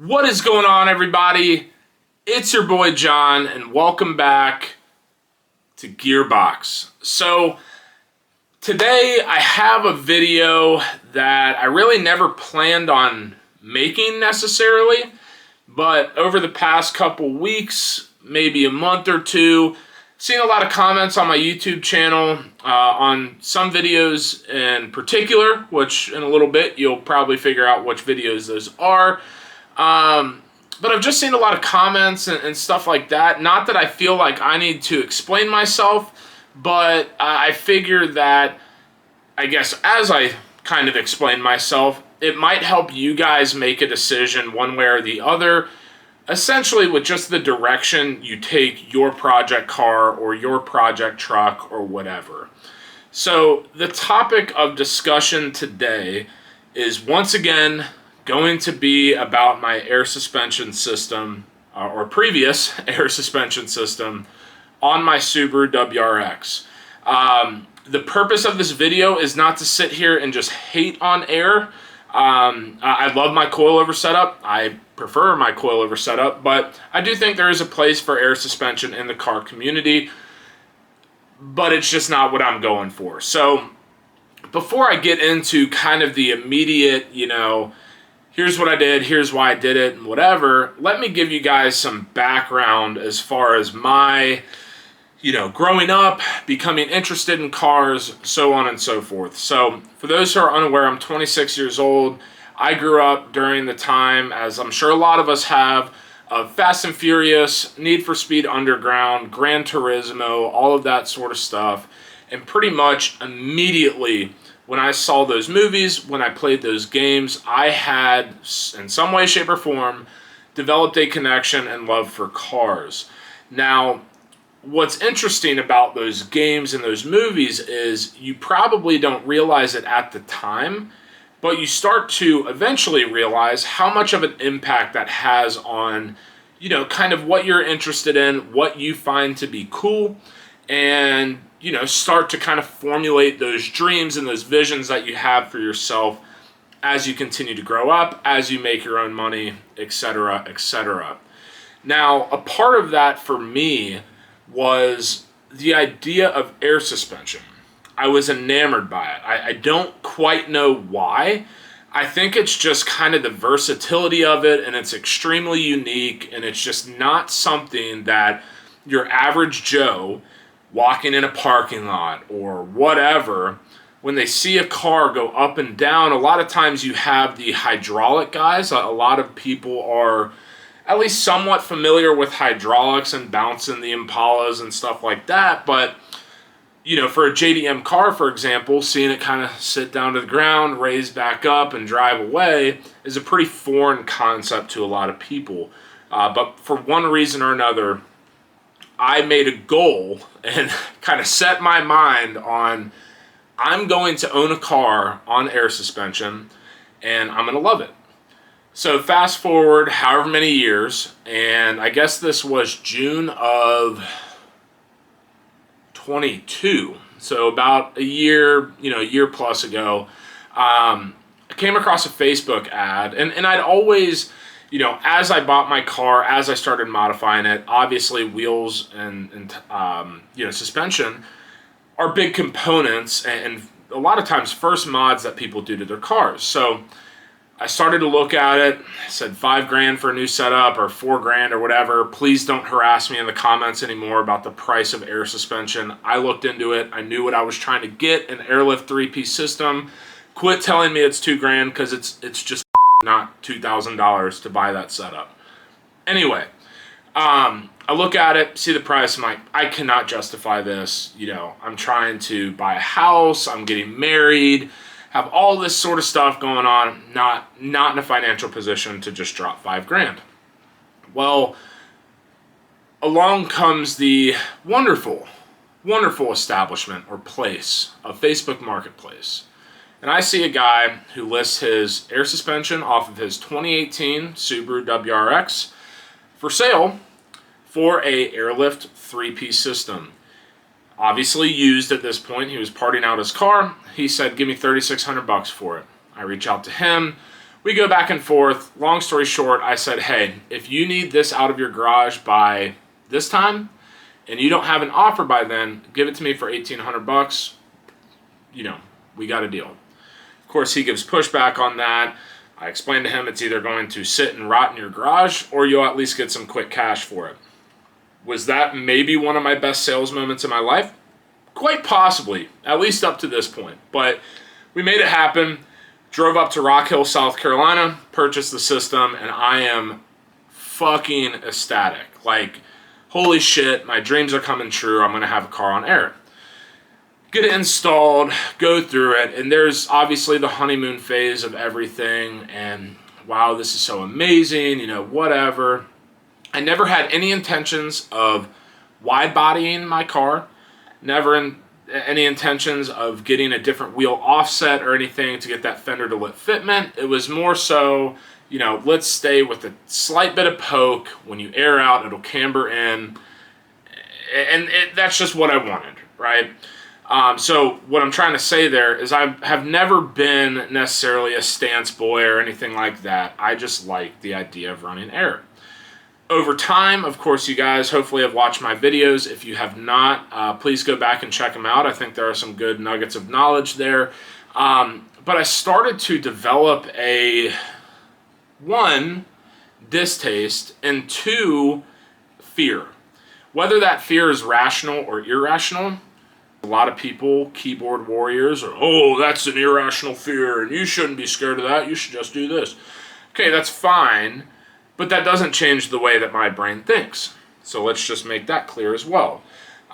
What is going on, everybody? It's your boy John, and welcome back to Gearbox. So today I have a video that I really never planned on making necessarily, but over the past couple weeks, maybe a month or two, seen a lot of comments on my YouTube channel on some videos in particular, which in a little bit you'll probably figure out which videos those are. But I've just seen a lot of comments and stuff like that. Not that I feel like I need to explain myself, but I figure that, I guess, as I kind of explain myself, it might help you guys make a decision one way or the other, essentially with just the direction you take your project car or your project truck or whatever. So the topic of discussion today is once again going to be about my air suspension system, or previous air suspension system, on my Subaru WRX. The purpose of this video is not to sit here and just hate on air. I love my coilover setup. I prefer my coilover setup, but I do think there is a place for air suspension in the car community, but it's just not what I'm going for. So before I get into kind of the immediate, here's what I did, here's why I did it, and whatever, let me give you guys some background as far as my, growing up, becoming interested in cars, so on and so forth. So for those who are unaware, I'm 26 years old. I grew up during the time, as I'm sure a lot of us have, of Fast and Furious, Need for Speed Underground, Gran Turismo, all of that sort of stuff. And pretty much immediately when I saw those movies, when I played those games, I had, in some way, shape, or form, developed a connection and love for cars. Now, what's interesting about those games and those movies is you probably don't realize it at the time, but you start to eventually realize how much of an impact that has on, kind of what you're interested in, what you find to be cool, and start to kind of formulate those dreams and those visions that you have for yourself as you continue to grow up, as you make your own money, etc., etc. Now, a part of that for me was the idea of air suspension. I was enamored by it. I don't quite know why. I think it's just kind of the versatility of it, and it's extremely unique, and it's just not something that your average Joe walking in a parking lot or whatever, when they see a car go up and down, a lot of times you have the hydraulic guys. A lot of people are at least somewhat familiar with hydraulics and bouncing the Impalas and stuff like that, but for a JDM car, for example, seeing it kind of sit down to the ground, raise back up, and drive away is a pretty foreign concept to a lot of people. But for one reason or another, I made a goal and kind of set my mind on, I'm going to own a car on air suspension and I'm going to love it. So fast forward however many years, and I guess this was June of 22. So about a year plus ago, I came across a Facebook ad, and I'd always, as I bought my car, as I started modifying it, obviously wheels and suspension are big components and a lot of times first mods that people do to their cars. So I started to look at it, said $5,000 for a new setup or $4,000 or whatever. Please don't harass me in the comments anymore about the price of air suspension. I looked into it. I knew what I was trying to get, an airlift 3-piece system. Quit telling me it's $2,000 because it's just not $2,000 to buy that setup. Anyway, I look at it, see the price, I'm like, I cannot justify this. I'm trying to buy a house, I'm getting married, have all this sort of stuff going on, not in a financial position to just drop $5,000. Well, along comes the wonderful, wonderful establishment or place of Facebook Marketplace. And I see a guy who lists his air suspension off of his 2018 Subaru WRX for sale for a airlift 3-piece system. Obviously used at this point. He was parting out his car. He said, give me $3,600 for it. I reach out to him. We go back and forth. Long story short, I said, hey, if you need this out of your garage by this time and you don't have an offer by then, give it to me for $1,800. You know, we got a deal. Of course, he gives pushback on that. I explained to him it's either going to sit and rot in your garage or you'll at least get some quick cash for it. Was that maybe one of my best sales moments in my life? Quite possibly, at least up to this point. But we made it happen. Drove up to Rock Hill, South Carolina, purchased the system, and I am fucking ecstatic. Like, holy shit, my dreams are coming true. I'm going to have a car on air. Get it installed, go through it, and there's obviously the honeymoon phase of everything, and wow, this is so amazing, you know, whatever. I never had any intentions of wide bodying my car, never any intentions of getting a different wheel offset or anything to get that fender to lip fitment. It was more so, you know, let's stay with a slight bit of poke. When you air out, it'll camber in, and that's just what I wanted, right? So what I'm trying to say there is I have never been necessarily a stance boy or anything like that. I just like the idea of running air. Over time, of course, you guys hopefully have watched my videos. If you have not, please go back and check them out. I think there are some good nuggets of knowledge there. But I started to develop one, distaste, and two, fear. Whether that fear is rational or irrational, a lot of people, keyboard warriors, are, oh, that's an irrational fear, and you shouldn't be scared of that. You should just do this. Okay, that's fine. But that doesn't change the way that my brain thinks. So let's just make that clear as well.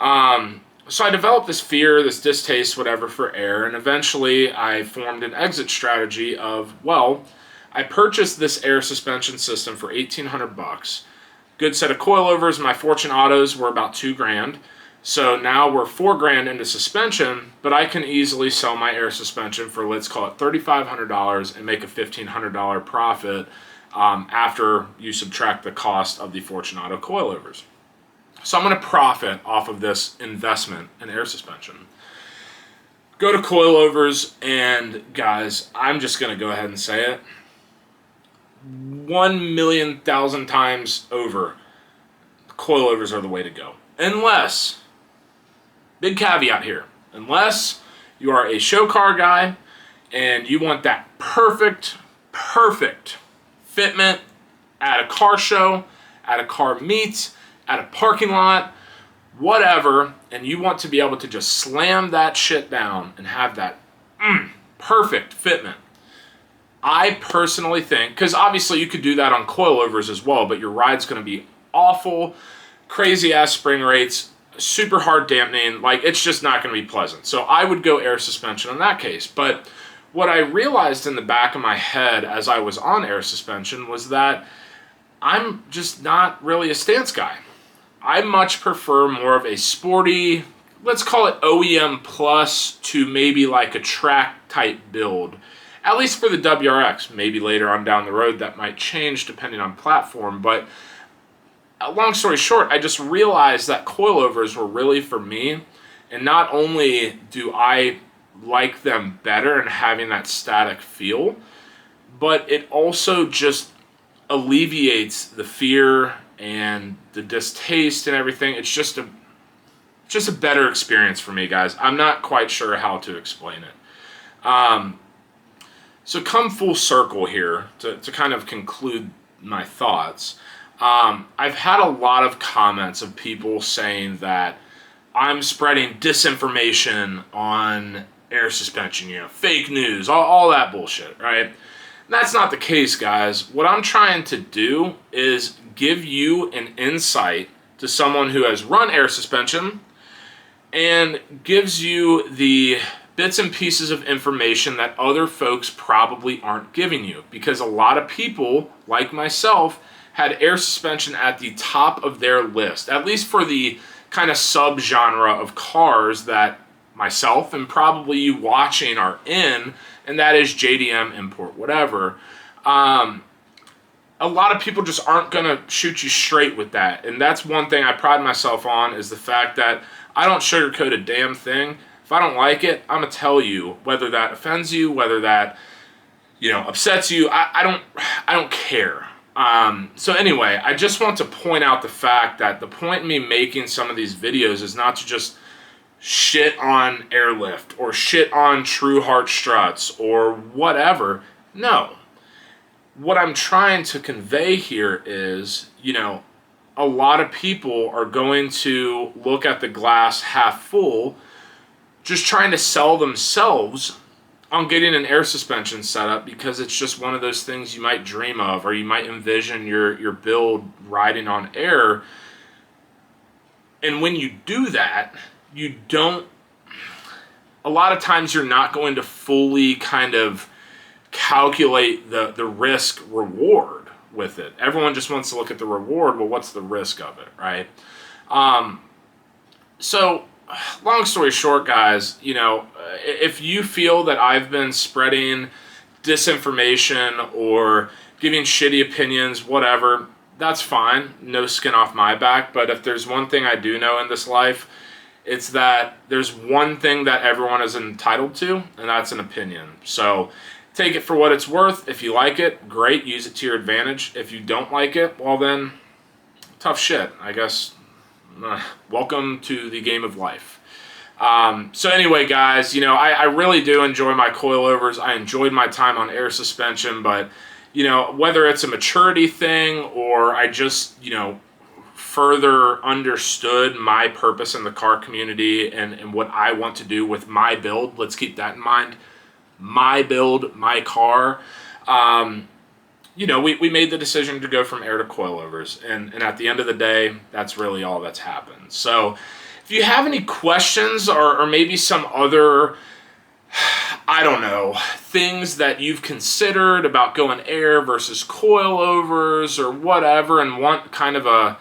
So I developed this fear, this distaste, whatever, for air, and eventually I formed an exit strategy of, well, I purchased this air suspension system for $1,800. Good set of coilovers. My Fortune Autos were about $2,000. So now we're $4,000 into suspension, but I can easily sell my air suspension for, let's call it $3,500 and make a $1,500 profit after you subtract the cost of the Fortune Auto coilovers. So I'm going to profit off of this investment in air suspension. Go to Coilovers, and guys, I'm just going to go ahead and say it. 1,000,000 times over, coilovers are the way to go. Unless, big caveat here, unless you are a show car guy and you want that perfect fitment at a car show, at a car meet, at a parking lot, whatever, and you want to be able to just slam that shit down and have that perfect fitment. I personally think, because obviously you could do that on coilovers as well, but your ride's going to be awful, crazy ass spring rates, super hard dampening, like it's just not going to be pleasant. So I would go air suspension in that case. But what I realized in the back of my head as I was on air suspension was that I'm just not really a stance guy. I much prefer more of a sporty, let's call it OEM plus to maybe like a track type build. At least for the WRX. Maybe later on down the road that might change depending on platform. But long story short, I just realized that coilovers were really for me. And not only do I like them better and having that static feel, but it also just alleviates the fear and the distaste and everything. It's just a better experience for me, guys. I'm not quite sure how to explain it. So come full circle here to kind of conclude my thoughts. I've had a lot of comments of people saying that I'm spreading disinformation on air suspension, you know, fake news, all that bullshit, right? That's not the case, guys. What I'm trying to do is give you an insight to someone who has run air suspension and gives you the bits and pieces of information that other folks probably aren't giving you, because a lot of people, like myself, had air suspension at the top of their list, at least for the kind of sub-genre of cars that myself and probably you watching are in, and that is JDM, import, whatever. A lot of people just aren't going to shoot you straight with that, and that's one thing I pride myself on, is the fact that I don't sugarcoat a damn thing. If I don't like it, I'm going to tell you, whether that offends you, whether that upsets you, I don't care. So anyway, I just want to point out the fact that the point in me making some of these videos is not to just shit on airlift or shit on true heart struts or whatever. No. What I'm trying to convey here is, a lot of people are going to look at the glass half full, just trying to sell themselves on getting an air suspension setup because it's just one of those things you might dream of, or you might envision your build riding on air. And when you do that, a lot of times you're not going to fully kind of calculate the risk reward with it. Everyone just wants to look at the reward. Well, what's the risk of it, right? So long story short, guys, if you feel that I've been spreading disinformation or giving shitty opinions, whatever, that's fine. No skin off my back. But if there's one thing I do know in this life, it's that there's one thing that everyone is entitled to, and that's an opinion. So take it for what it's worth. If you like it, great. Use it to your advantage. If you don't like it, well then, tough shit, I guess. Welcome to the game of life. So anyway, guys, I really do enjoy my coilovers. I enjoyed my time on air suspension, but, whether it's a maturity thing or I just, further understood my purpose in the car community and what I want to do with my build, let's keep that in mind. My build, my car. We made the decision to go from air to coilovers, and at the end of the day, that's really all that's happened. So if you have any questions or maybe some other, I don't know, things that you've considered about going air versus coilovers or whatever, and want kind of a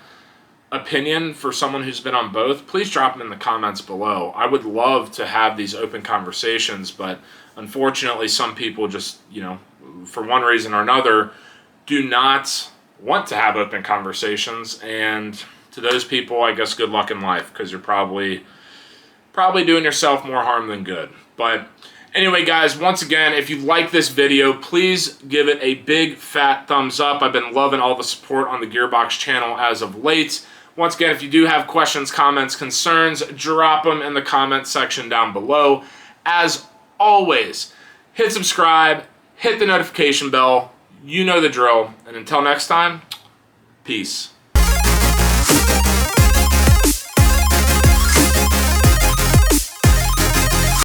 opinion for someone who's been on both, please drop them in the comments below. I would love to have these open conversations, but unfortunately some people just, for one reason or another, do not want to have open conversations. And to those people, I guess good luck in life, because you're probably doing yourself more harm than good. But anyway, guys, once again, if you like this video, please give it a big fat thumbs up. I've been loving all the support on the Gearbox channel as of late. Once again, if you do have questions, comments, concerns, drop them in the comment section down below. As always, hit subscribe, hit the notification bell. You know the drill. And until next time, peace.